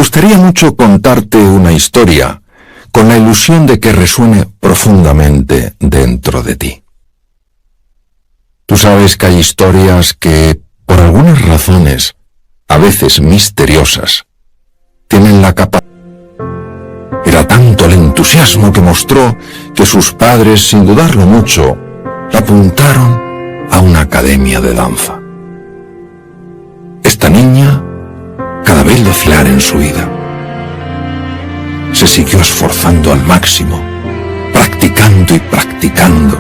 gustaría mucho contarte una historia con la ilusión de que resuene profundamente dentro de ti. Tú sabes que hay historias que, por algunas razones, a veces misteriosas, tienen la capacidad. Era tanto el entusiasmo que mostró que sus padres, sin dudarlo mucho, la apuntaron a una academia de danza. Esta niña cada vez lo hacía en su vida. Se siguió esforzando al máximo, practicando y practicando,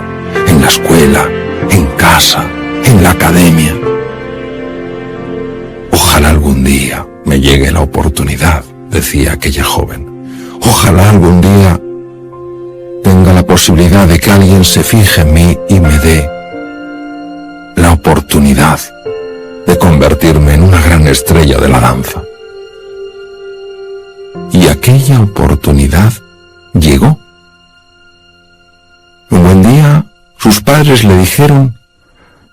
en la escuela, en casa, en la academia. Ojalá algún día me llegue la oportunidad, decía aquella joven. Ojalá algún día tenga la posibilidad de que alguien se fije en mí y me dé la oportunidad de convertirme en una gran estrella de la danza. Y aquella oportunidad llegó. Un buen día, sus padres le dijeron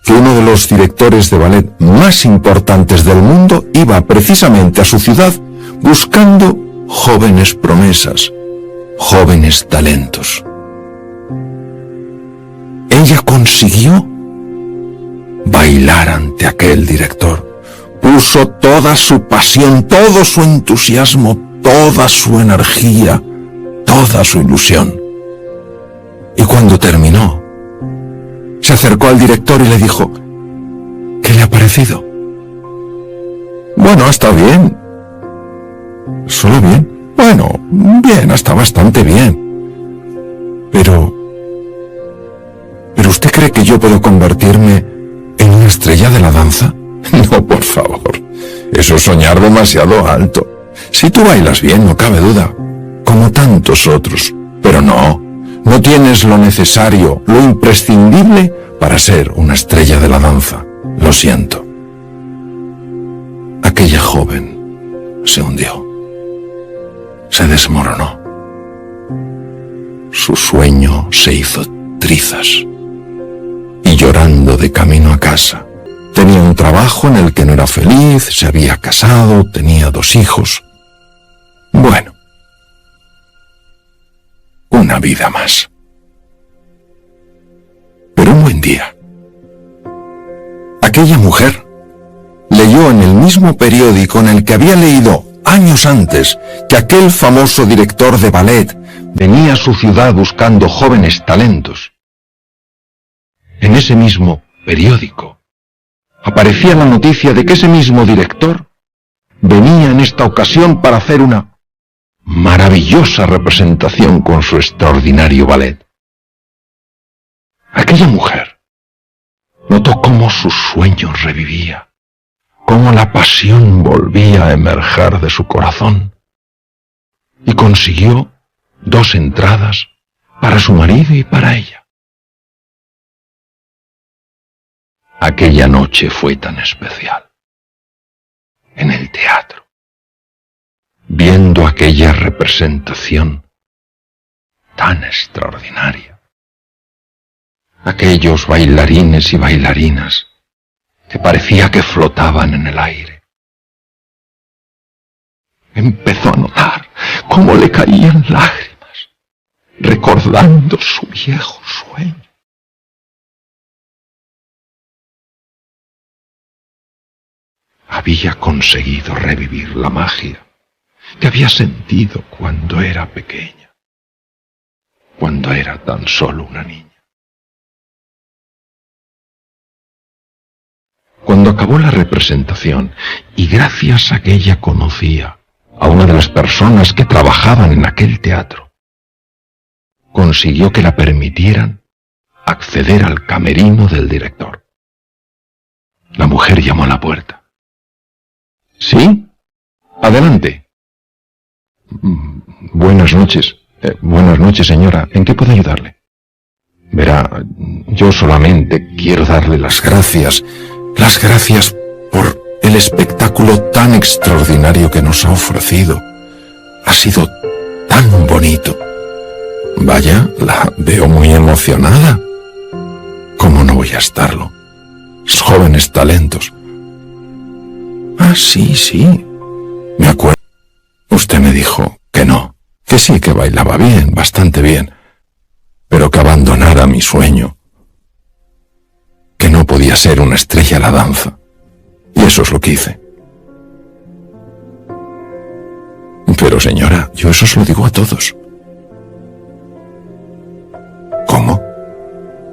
que uno de los directores de ballet más importantes del mundo iba precisamente a su ciudad buscando jóvenes promesas, jóvenes talentos. Ella consiguió bailar ante aquel director. Puso toda su pasión, todo su entusiasmo, toda su energía, toda su ilusión. Y cuando terminó, se acercó al director y le dijo: ¿qué le ha parecido? Bueno, está bien. ¿Solo bien? Bueno, bien, está bastante bien. Pero ¿usted cree que yo puedo convertirme en una estrella de la danza? No, por favor. Eso es soñar demasiado alto. Si tú bailas bien, no cabe duda, como tantos otros. Pero no tienes lo necesario, lo imprescindible para ser una estrella de la danza. Lo siento. Aquella joven se hundió. Se desmoronó. Su sueño se hizo trizas. Y llorando de camino a casa, tenía un trabajo en el que no era feliz, se había casado, tenía 2 hijos. Bueno, una vida más. Pero un buen día, aquella mujer leyó en el mismo periódico en el que había leído años antes que aquel famoso director de ballet venía a su ciudad buscando jóvenes talentos. En ese mismo periódico aparecía la noticia de que ese mismo director venía en esta ocasión para hacer una maravillosa representación con su extraordinario ballet. Aquella mujer notó cómo su sueño revivía, cómo la pasión volvía a emerger de su corazón, y consiguió 2 entradas para su marido y para ella. Aquella noche fue tan especial. En el teatro, viendo aquella representación tan extraordinaria, aquellos bailarines y bailarinas que parecía que flotaban en el aire, empezó a notar cómo le caían lágrimas, recordando su viejo sueño. Había conseguido revivir la magia que había sentido cuando era pequeña, cuando era tan solo una niña. Cuando acabó la representación, y gracias a que ella conocía a una de las personas que trabajaban en aquel teatro, consiguió que la permitieran acceder al camerino del director. La mujer llamó a la puerta. ¿Sí? Adelante. Buenas noches. Buenas noches, señora. ¿En qué puedo ayudarle? Verá, yo solamente quiero darle las gracias por el espectáculo tan extraordinario que nos ha ofrecido. Ha sido tan bonito. Vaya, la veo muy emocionada. ¿Cómo no voy a estarlo? Los jóvenes talentos. Ah, sí, me acuerdo. Usted me dijo que no, que sí, que bailaba bien, bastante bien, pero que abandonara mi sueño, que no podía ser una estrella a la danza. Y eso es lo que hice. Pero señora, yo eso se lo digo a todos. ¿Cómo?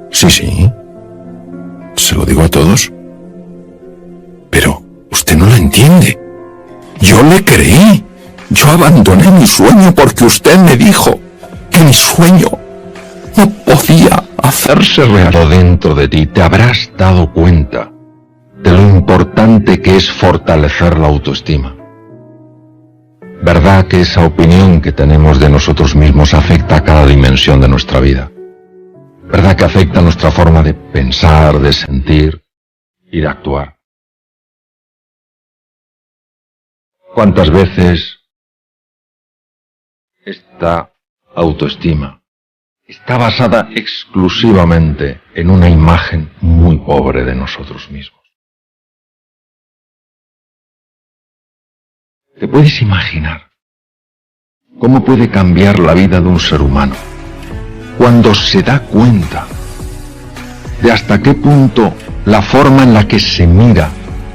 Sí, se lo digo a todos. Pero usted no lo entiende. Yo le creí. Yo abandoné mi sueño porque usted me dijo que mi sueño no podía hacerse real. Dentro de ti te habrás dado cuenta de lo importante que es fortalecer la autoestima. ¿Verdad que esa opinión que tenemos de nosotros mismos afecta a cada dimensión de nuestra vida? ¿Verdad que afecta a nuestra forma de pensar, de sentir y de actuar? ¿Cuántas veces esta autoestima está basada exclusivamente en una imagen muy pobre de nosotros mismos? ¿Te puedes imaginar cómo puede cambiar la vida de un ser humano cuando se da cuenta de hasta qué punto la forma en la que se mira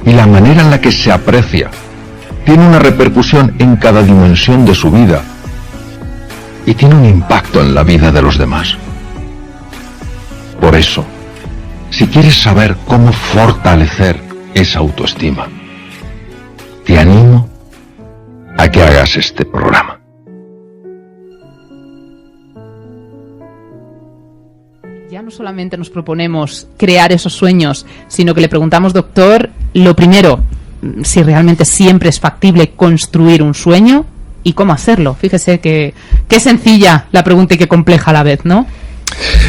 y la manera en la que se aprecia tiene una repercusión en cada dimensión de su vida y tiene un impacto en la vida de los demás? Por eso, si quieres saber cómo fortalecer esa autoestima, te animo a que hagas este programa. Ya no solamente nos proponemos crear esos sueños, sino que le preguntamos, doctor, lo primero, si realmente siempre es factible construir un sueño y cómo hacerlo. Fíjese que qué sencilla la pregunta y qué compleja a la vez, ¿no?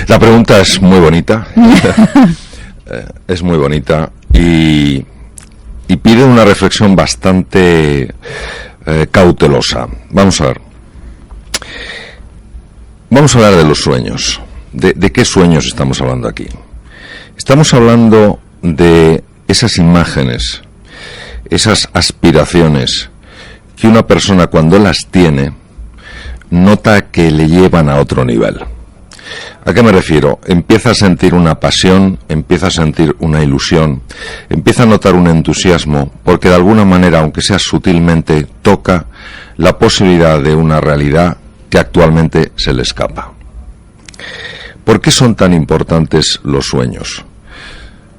La pregunta es muy bonita. Es muy bonita y pide una reflexión bastante cautelosa. Vamos a ver. Vamos a hablar de los sueños. ¿De qué sueños estamos hablando aquí? Estamos hablando de esas imágenes, esas aspiraciones que una persona cuando las tiene nota que le llevan a otro nivel. ¿A qué me refiero? Empieza a sentir una pasión, empieza a sentir una ilusión, empieza a notar un entusiasmo, porque de alguna manera, aunque sea sutilmente, toca la posibilidad de una realidad que actualmente se le escapa. ¿Por qué son tan importantes los sueños?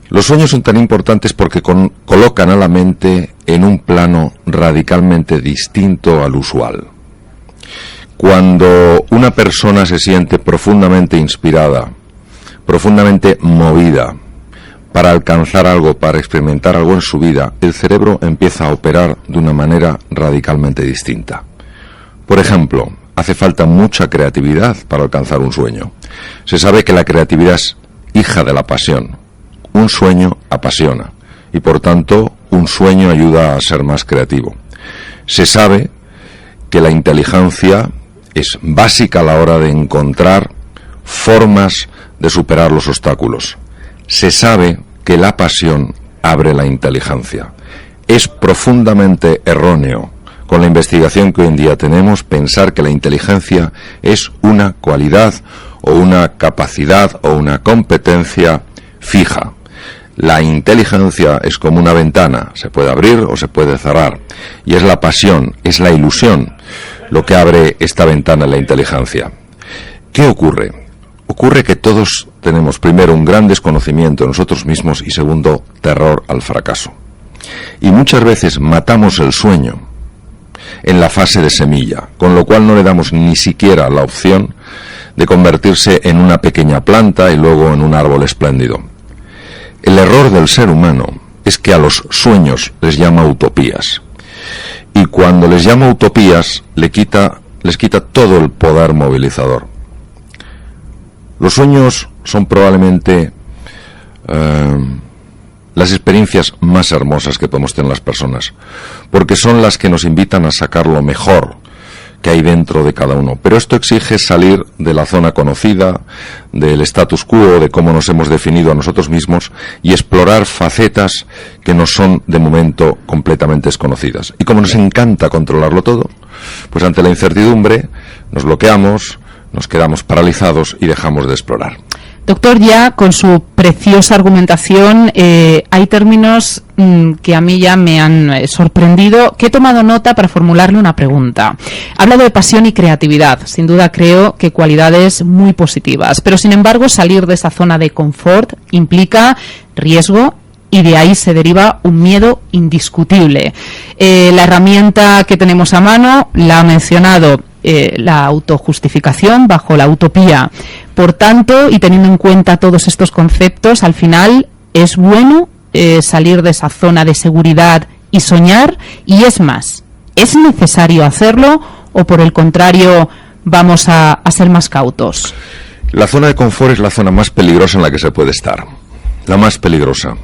Los sueños son tan importantes porque colocan a la mente en un plano radicalmente distinto al usual. Cuando una persona se siente profundamente inspirada, profundamente movida para alcanzar algo, para experimentar algo en su vida, el cerebro empieza a operar de una manera radicalmente distinta. Por ejemplo, hace falta mucha creatividad para alcanzar un sueño. Se sabe que la creatividad es hija de la pasión. Un sueño apasiona y por tanto un sueño ayuda a ser más creativo. Se sabe que la inteligencia es básica a la hora de encontrar formas de superar los obstáculos. Se sabe que la pasión abre la inteligencia. Es profundamente erróneo, con la investigación que hoy en día tenemos, pensar que la inteligencia es una cualidad o una capacidad o una competencia fija. La inteligencia es como una ventana, se puede abrir o se puede cerrar, y es la pasión, es la ilusión lo que abre esta ventana en la inteligencia. ¿Qué ocurre? Ocurre que todos tenemos primero un gran desconocimiento de nosotros mismos y segundo, terror al fracaso. Y muchas veces matamos el sueño en la fase de semilla, con lo cual no le damos ni siquiera la opción de convertirse en una pequeña planta y luego en un árbol espléndido. El error del ser humano es que a los sueños les llama utopías. Y cuando les llama utopías, les quita todo el poder movilizador. Los sueños son probablemente las experiencias más hermosas que podemos tener las personas, porque son las que nos invitan a sacar lo mejor que hay dentro de cada uno. Pero esto exige salir de la zona conocida, del status quo, de cómo nos hemos definido a nosotros mismos, y explorar facetas que nos son de momento completamente desconocidas. Y como nos encanta controlarlo todo, pues ante la incertidumbre nos bloqueamos, nos quedamos paralizados y dejamos de explorar. Doctor, ya con su preciosa argumentación, hay términos que a mí ya me han sorprendido, que he tomado nota para formularle una pregunta. Habla de pasión y creatividad, sin duda creo que cualidades muy positivas, pero sin embargo salir de esa zona de confort implica riesgo, y de ahí se deriva un miedo indiscutible. La herramienta que tenemos a mano la ha mencionado, la autojustificación bajo la utopía. Por tanto, y teniendo en cuenta todos estos conceptos, al final es bueno salir de esa zona de seguridad y soñar, y es más, ¿es necesario hacerlo o por el contrario vamos a ser más cautos? La zona de confort es la zona más peligrosa en la que se puede estar, la más peligrosa.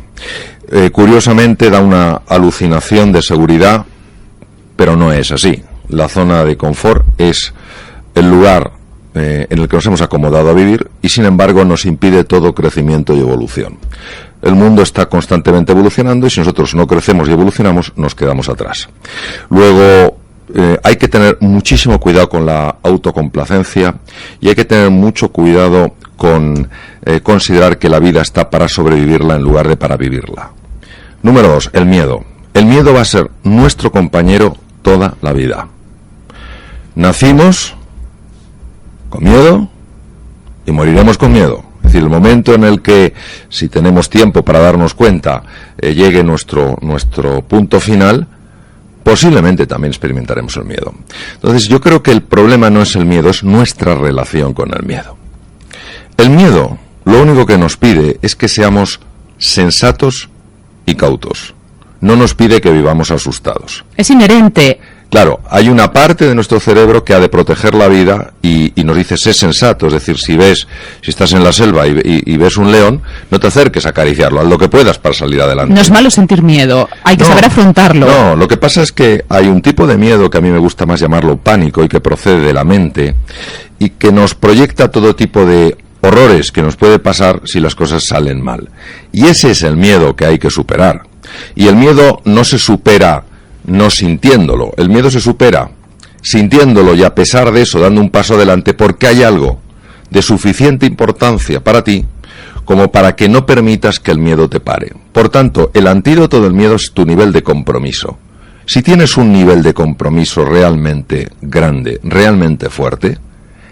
Curiosamente da una alucinación de seguridad, pero no es así. La zona de confort es el lugar en el que nos hemos acomodado a vivir y sin embargo nos impide todo crecimiento y evolución. El mundo está constantemente evolucionando y si nosotros no crecemos y evolucionamos nos quedamos atrás. Luego hay que tener muchísimo cuidado con la autocomplacencia y hay que tener mucho cuidado con considerar que la vida está para sobrevivirla en lugar de para vivirla. Número 2, el miedo. El miedo va a ser nuestro compañero toda la vida. Nacimos con miedo y moriremos con miedo. Es decir, el momento en el que, si tenemos tiempo para darnos cuenta, llegue nuestro punto final, posiblemente también experimentaremos el miedo. Entonces, yo creo que el problema no es el miedo, es nuestra relación con el miedo. El miedo, lo único que nos pide es que seamos sensatos y cautos. No nos pide que vivamos asustados. Es inherente. Claro, hay una parte de nuestro cerebro que ha de proteger la vida y nos dice, sé sensato, es decir, si estás en la selva y ves un león, no te acerques a acariciarlo, haz lo que puedas para salir adelante. No es malo sentir miedo, hay que saber afrontarlo. No, lo que pasa es que hay un tipo de miedo que a mí me gusta más llamarlo pánico y que procede de la mente y que nos proyecta todo tipo de horrores que nos puede pasar si las cosas salen mal. Y ese es el miedo que hay que superar. Y el miedo no se supera no sintiéndolo, el miedo se supera sintiéndolo y a pesar de eso dando un paso adelante porque hay algo de suficiente importancia para ti como para que no permitas que el miedo te pare. Por tanto, el antídoto del miedo es tu nivel de compromiso. Si tienes un nivel de compromiso realmente grande, realmente fuerte,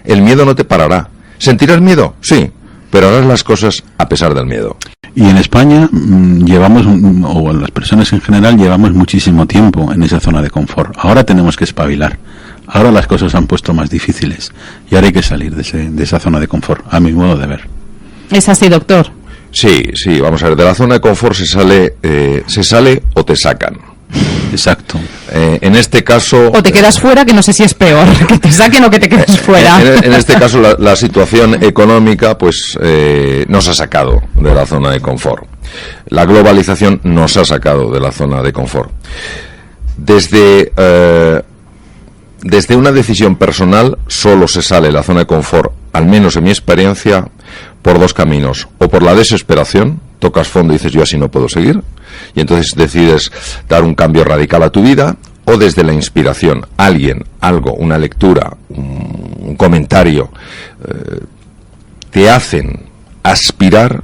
el miedo no te parará. ¿Sentirás miedo? Sí, pero harás las cosas a pesar del miedo. Y en España llevamos, o las personas en general, llevamos muchísimo tiempo en esa zona de confort. Ahora tenemos que espabilar. Ahora las cosas se han puesto más difíciles. Y ahora hay que salir de esa zona de confort, a mi modo de ver. ¿Es así, doctor? Sí, vamos a ver. De la zona de confort se sale o te sacan. Exacto. En este caso... O te quedas fuera, que no sé si es peor, que te saquen o que te quedes fuera. En este caso la situación económica pues nos ha sacado de la zona de confort. La globalización nos ha sacado de la zona de confort. Desde una decisión personal solo se sale de la zona de confort, al menos en mi experiencia, por dos caminos. O por la desesperación, tocas fondo y dices yo así no puedo seguir, y entonces decides dar un cambio radical a tu vida, o desde la inspiración, alguien, algo, una lectura, un comentario, te hacen aspirar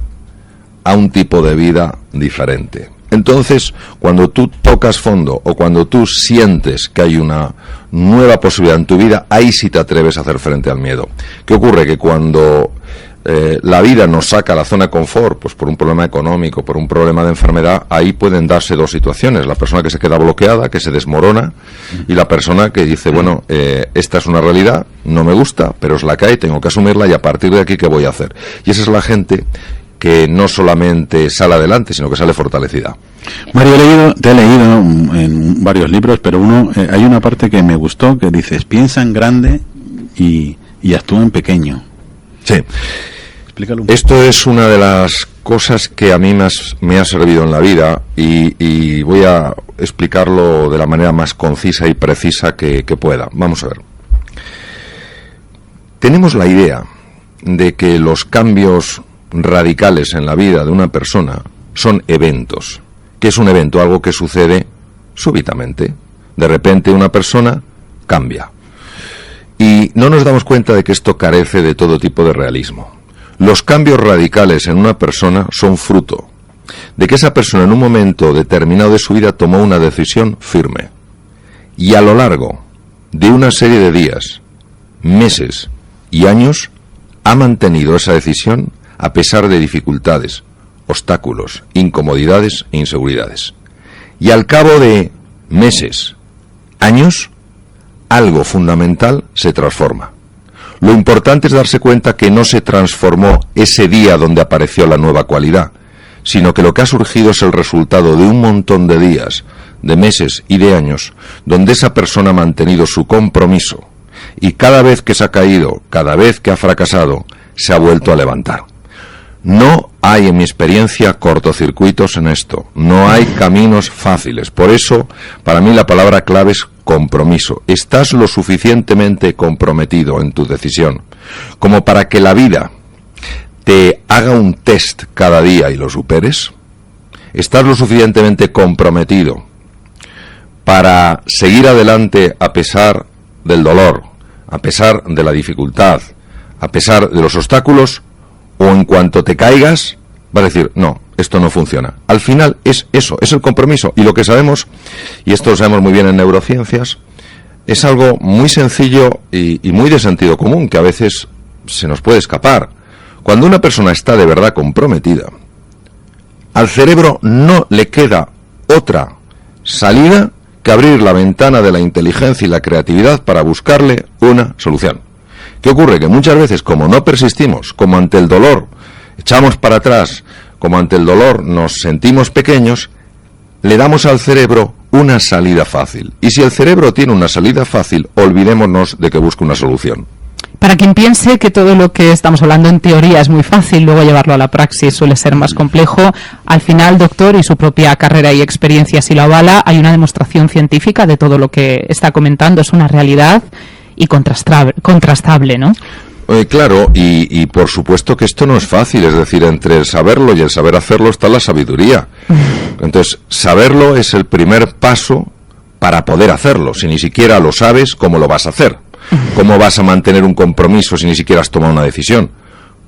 a un tipo de vida diferente. Entonces, cuando tú tocas fondo o cuando tú sientes que hay una nueva posibilidad en tu vida, ahí sí te atreves a hacer frente al miedo. ¿Qué ocurre? Que cuando la vida nos saca a la zona de confort, pues por un problema económico, por un problema de enfermedad, ahí pueden darse dos situaciones: la persona que se queda bloqueada, que se desmorona, y la persona que dice, bueno, esta es una realidad, no me gusta, pero es la que hay, tengo que asumirla, y a partir de aquí, ¿qué voy a hacer? Y esa es la gente que no solamente sale adelante, sino que sale fortalecida. Mario, te he leído en varios libros, pero hay una parte que me gustó, que dices, piensa en grande y actúa en pequeño. Sí. Explícalo un poco. Esto es una de las cosas que a mí me ha servido en la vida y voy a explicarlo de la manera más concisa y precisa que pueda. Vamos a ver. tenemos la idea de que los cambios radicales en la vida de una persona son eventos. ¿Qué es un evento? Algo que sucede súbitamente. De repente una persona cambia. Y no nos damos cuenta de que esto carece de todo tipo de realismo. Los cambios radicales en una persona son fruto de que esa persona en un momento determinado de su vida tomó una decisión firme. Y a lo largo de una serie de días, meses y años, ha mantenido esa decisión a pesar de dificultades, obstáculos, incomodidades e inseguridades. Y al cabo de meses, años, algo fundamental se transforma. Lo importante es darse cuenta que no se transformó ese día donde apareció la nueva cualidad, sino que lo que ha surgido es el resultado de un montón de días, de meses y de años, donde esa persona ha mantenido su compromiso, y cada vez que se ha caído, cada vez que ha fracasado, se ha vuelto a levantar. No hay, en mi experiencia, cortocircuitos en esto. No hay caminos fáciles. Por eso, para mí la palabra clave es compromiso. ¿Estás lo suficientemente comprometido en tu decisión como para que la vida te haga un test cada día y lo superes? ¿Estás lo suficientemente comprometido para seguir adelante a pesar del dolor, a pesar de la dificultad, a pesar de los obstáculos? ¿O en cuanto te caigas vas a decir, no, esto no funciona? Al final es eso, es el compromiso. Y lo que sabemos, y esto lo sabemos muy bien en neurociencias, es algo muy sencillo y muy de sentido común, que a veces se nos puede escapar. Cuando una persona está de verdad comprometida, al cerebro no le queda otra salida que abrir la ventana de la inteligencia y la creatividad para buscarle una solución. ¿Qué ocurre? Que muchas veces, como no persistimos, como ante el dolor echamos para atrás, como ante el dolor nos sentimos pequeños, le damos al cerebro una salida fácil. Y si el cerebro tiene una salida fácil, olvidémonos de que busque una solución. Para quien piense que todo lo que estamos hablando en teoría es muy fácil, luego llevarlo a la praxis suele ser más complejo, al final, doctor, y su propia carrera y experiencia si lo avala, hay una demostración científica de todo lo que está comentando, es una realidad y contrastable, ¿no? Claro, y por supuesto que esto no es fácil, es decir, entre el saberlo y el saber hacerlo está la sabiduría. Entonces, saberlo es el primer paso para poder hacerlo. Si ni siquiera lo sabes, ¿cómo lo vas a hacer? ¿Cómo vas a mantener un compromiso si ni siquiera has tomado una decisión?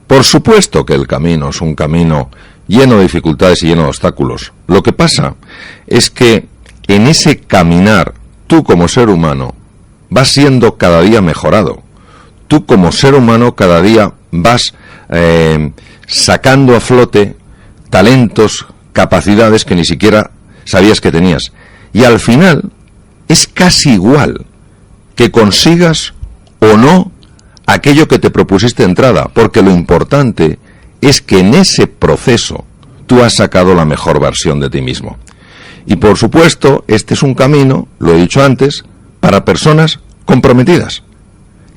Por supuesto que el camino es un camino lleno de dificultades y lleno de obstáculos. Lo que pasa es que en ese caminar, tú como ser humano, vas siendo cada día mejorado. Tú como ser humano cada día vas sacando a flote talentos, capacidades que ni siquiera sabías que tenías. Y al final es casi igual que consigas o no aquello que te propusiste de entrada, porque lo importante es que en ese proceso tú has sacado la mejor versión de ti mismo. Y por supuesto, este es un camino, lo he dicho antes, para personas comprometidas,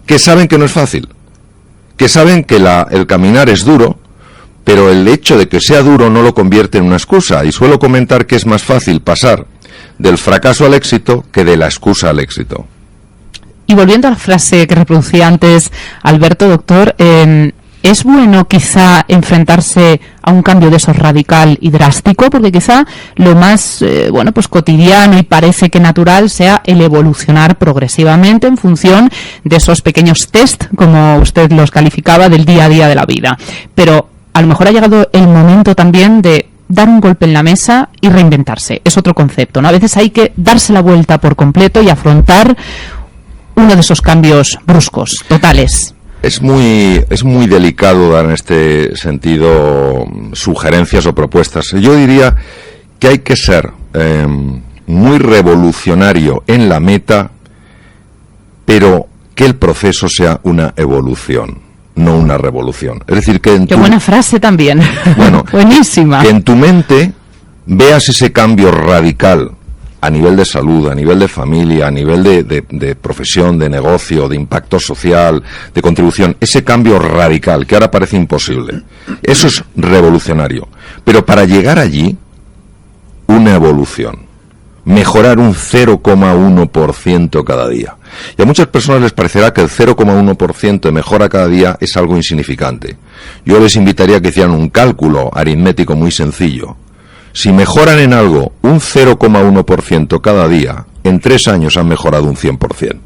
que saben que no es fácil, que saben que el caminar es duro, pero el hecho de que sea duro no lo convierte en una excusa, y suelo comentar que es más fácil pasar del fracaso al éxito que de la excusa al éxito. Y volviendo a la frase que reproducía antes Alberto, doctor, ¿es bueno quizá enfrentarse a un cambio de eso radical y drástico? Porque quizá lo más pues cotidiano y parece que natural sea el evolucionar progresivamente en función de esos pequeños test, como usted los calificaba, del día a día de la vida. Pero a lo mejor ha llegado el momento también de dar un golpe en la mesa y reinventarse. Es otro concepto, ¿no? A veces hay que darse la vuelta por completo y afrontar uno de esos cambios bruscos, totales. Es muy delicado dar en este sentido sugerencias o propuestas. Yo diría que hay que ser muy revolucionario en la meta, pero que el proceso sea una evolución, no una revolución. Es decir, que Qué buena frase también. Bueno, buenísima. Que en tu mente veas ese cambio radical a nivel de salud, a nivel de familia, a nivel de profesión, de negocio, de impacto social, de contribución, ese cambio radical que ahora parece imposible. Eso es revolucionario. Pero para llegar allí, una evolución. Mejorar un 0,1% cada día. Y a muchas personas les parecerá que el 0,1% de mejora cada día es algo insignificante. Yo les invitaría a que hicieran un cálculo aritmético muy sencillo. Si mejoran en algo un 0,1% cada día, en 3 años han mejorado un 100%.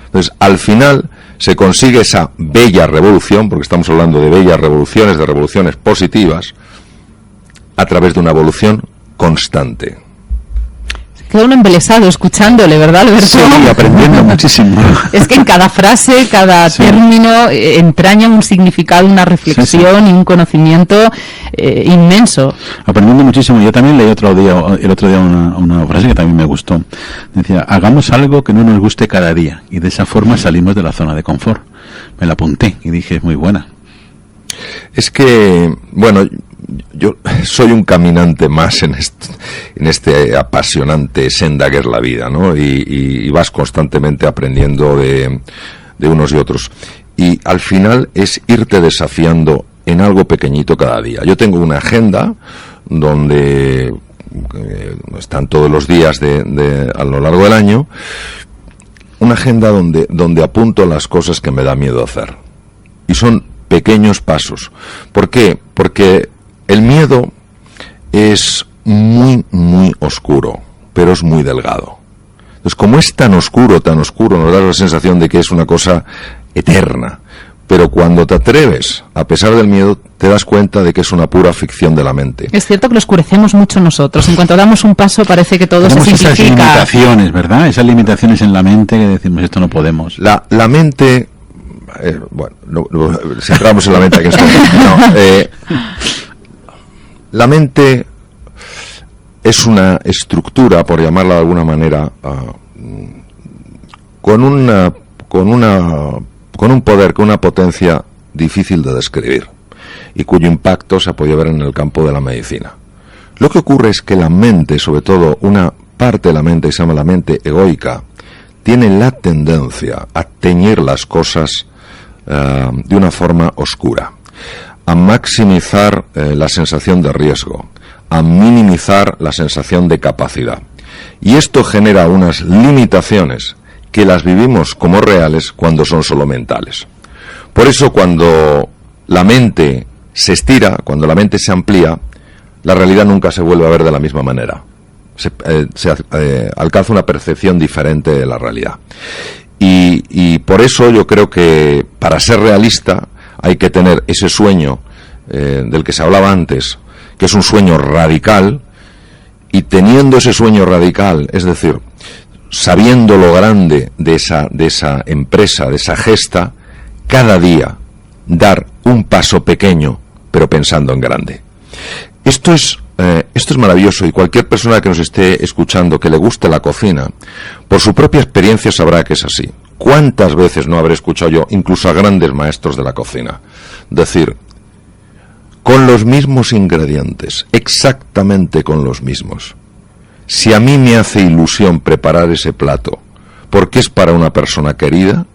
Entonces, al final se consigue esa bella revolución, porque estamos hablando de bellas revoluciones, de revoluciones positivas, a través de una evolución constante. Queda uno embelesado escuchándole, ¿verdad, Alberto? Sí, aprendiendo muchísimo. Es que en cada frase, cada término entraña un significado, una reflexión y un conocimiento inmenso. Aprendiendo muchísimo. Yo también leí el otro día una frase que también me gustó. Decía, hagamos algo que no nos guste cada día y de esa forma salimos de la zona de confort. Me la apunté y dije, es muy buena. Es que, bueno, yo soy un caminante más en este apasionante senda que es la vida, ¿no? Y vas constantemente aprendiendo de unos y otros. Y al final es irte desafiando en algo pequeñito cada día. Yo tengo una agenda donde están todos los días a lo largo del año, una agenda donde apunto las cosas que me da miedo hacer. Y son pequeños pasos. ¿Por qué? Porque el miedo es muy, muy oscuro, pero es muy delgado. Entonces, como es tan oscuro, nos da la sensación de que es una cosa eterna. Pero cuando te atreves, a pesar del miedo, te das cuenta de que es una pura ficción de la mente. Es cierto que lo oscurecemos mucho nosotros. En cuanto damos un paso parece que todo se simplifica. Esas limitaciones, ¿verdad? Esas limitaciones en la mente que decimos, esto no podemos. La mente... bueno, si entramos en la mente aquí la mente es una estructura, por llamarla de alguna manera, con un poder, con una potencia difícil de describir y cuyo impacto se ha podido ver en el campo de la medicina. Lo que ocurre es que la mente, sobre todo una parte de la mente que se llama la mente egoica, tiene la tendencia a teñir las cosas de una forma oscura, a maximizar la sensación de riesgo, a minimizar la sensación de capacidad. Y esto genera unas limitaciones que las vivimos como reales cuando son solo mentales. Por eso cuando la mente se estira, cuando la mente se amplía, la realidad nunca se vuelve a ver de la misma manera. Se alcanza una percepción diferente de la realidad. Y por eso yo creo que para ser realista hay que tener ese sueño del que se hablaba antes, que es un sueño radical, y teniendo ese sueño radical, es decir, sabiendo lo grande de esa empresa, de esa gesta, cada día dar un paso pequeño, pero pensando en grande. Esto es maravilloso, y cualquier persona que nos esté escuchando que le guste la cocina, por su propia experiencia sabrá que es así. ¿Cuántas veces no habré escuchado yo, incluso a grandes maestros de la cocina, decir, con los mismos ingredientes, exactamente con los mismos, si a mí me hace ilusión preparar ese plato porque es para una persona querida,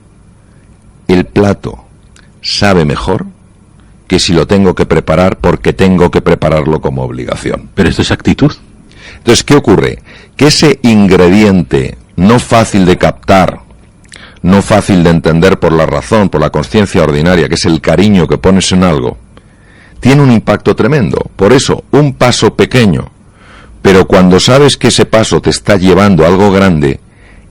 el plato sabe mejor que si lo tengo que preparar porque tengo que prepararlo como obligación. Pero esto es actitud. Entonces, ¿qué ocurre? Que ese ingrediente no fácil de captar, no fácil de entender por la razón, por la conciencia ordinaria, que es el cariño que pones en algo, tiene un impacto tremendo. Por eso, un paso pequeño, pero cuando sabes que ese paso te está llevando a algo grande,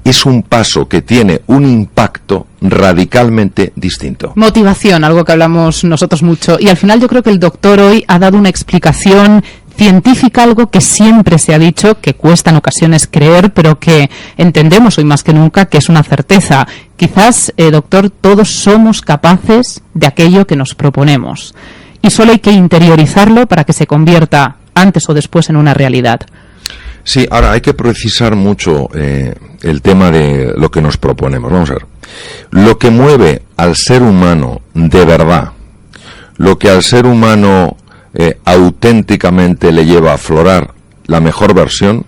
es un paso que tiene un impacto radicalmente distinto. Motivación, algo que hablamos nosotros mucho. Y al final yo creo que el doctor hoy ha dado una explicación científica, algo que siempre se ha dicho, que cuesta en ocasiones creer, pero que entendemos hoy más que nunca que es una certeza. Quizás, doctor, todos somos capaces de aquello que nos proponemos. Y solo hay que interiorizarlo para que se convierta antes o después en una realidad. Sí, ahora hay que precisar mucho el tema de lo que nos proponemos. Vamos a ver. Lo que mueve al ser humano de verdad, lo que al ser humano auténticamente le lleva a aflorar la mejor versión,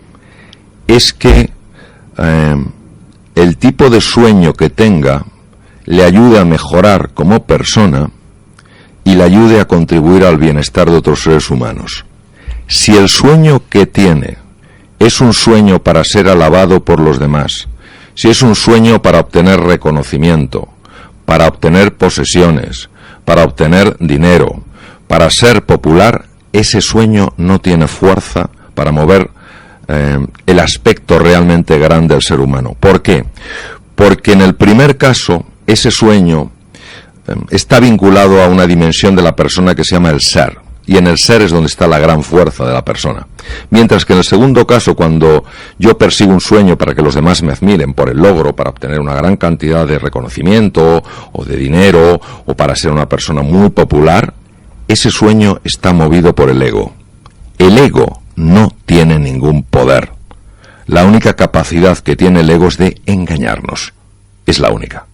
es que el tipo de sueño que tenga le ayude a mejorar como persona y le ayude a contribuir al bienestar de otros seres humanos. Si el sueño que tiene es un sueño para ser alabado por los demás, Si es un sueño para obtener reconocimiento, para obtener posesiones, para obtener dinero, para ser popular, ese sueño no tiene fuerza para mover el aspecto realmente grande del ser humano. ¿Por qué? Porque en el primer caso, ese sueño está vinculado a una dimensión de la persona que se llama el ser, y en el ser es donde está la gran fuerza de la persona. Mientras que en el segundo caso, cuando yo persigo un sueño para que los demás me admiren por el logro, para obtener una gran cantidad de reconocimiento o de dinero, o para ser una persona muy popular, ese sueño está movido por el ego. El ego no tiene ningún poder. La única capacidad que tiene el ego es de engañarnos. Es la única.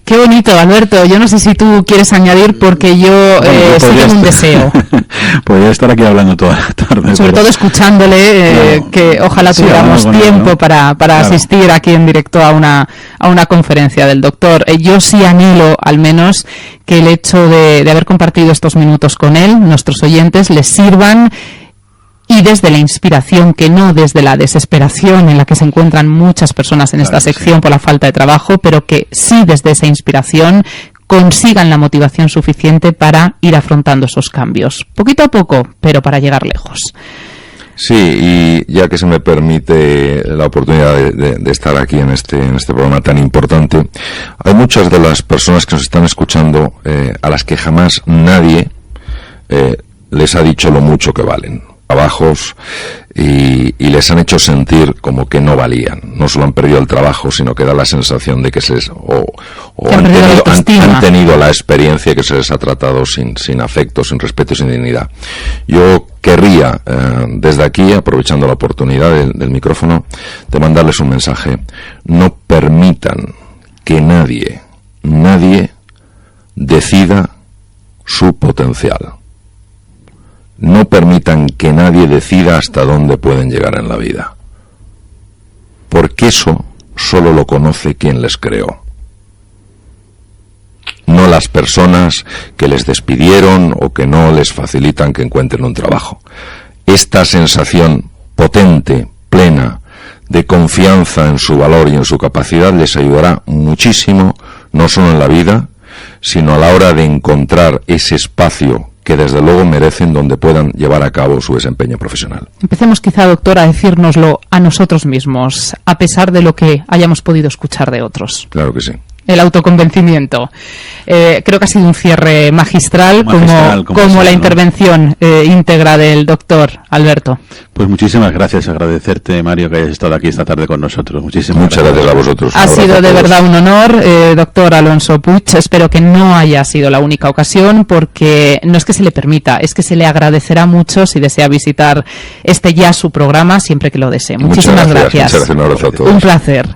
Qué bonito, Alberto. Yo no sé si tú quieres añadir, porque yo sí tengo un deseo. Podría estar aquí hablando toda la tarde. Sobre todo escuchándole, que ojalá tuviéramos tiempo para asistir aquí en directo a una conferencia del doctor. Yo sí anhelo, al menos, que el hecho de haber compartido estos minutos con él, nuestros oyentes, les sirvan, y desde la inspiración, que no desde la desesperación en la que se encuentran muchas personas en esta sección por la falta de trabajo, pero que sí desde esa inspiración consigan la motivación suficiente para ir afrontando esos cambios, poquito a poco, pero para llegar lejos. Sí, y ya que se me permite la oportunidad de estar aquí en este programa tan importante, hay muchas de las personas que nos están escuchando a las que jamás nadie les ha dicho lo mucho que valen. Trabajos y les han hecho sentir como que no valían. No solo han perdido el trabajo, sino que da la sensación de que han tenido la experiencia que se les ha tratado sin afecto, sin respeto y sin dignidad. Yo querría, desde aquí, aprovechando la oportunidad del micrófono, de mandarles un mensaje. No permitan que nadie decida su potencial. No permitan que nadie decida hasta dónde pueden llegar en la vida. Porque eso solo lo conoce quien les creó. No las personas que les despidieron o que no les facilitan que encuentren un trabajo. Esta sensación potente, plena, de confianza en su valor y en su capacidad les ayudará muchísimo, no solo en la vida, sino a la hora de encontrar ese espacio que desde luego merecen, donde puedan llevar a cabo su desempeño profesional. Empecemos quizá, doctor, a decírnoslo a nosotros mismos, a pesar de lo que hayamos podido escuchar de otros. Claro que sí. El autoconvencimiento. Creo que ha sido un cierre magistral como la intervención íntegra del doctor Alberto. Pues muchísimas gracias, agradecerte, Mario, que hayas estado aquí esta tarde con nosotros. Muchas gracias a vosotros. Ha sido de verdad un honor, doctor Alonso Puig. Espero que no haya sido la única ocasión, porque no es que se le permita, es que se le agradecerá mucho si desea visitar su programa, siempre que lo desee. Muchísimas gracias. Muchas gracias, un abrazo a todos. Un placer.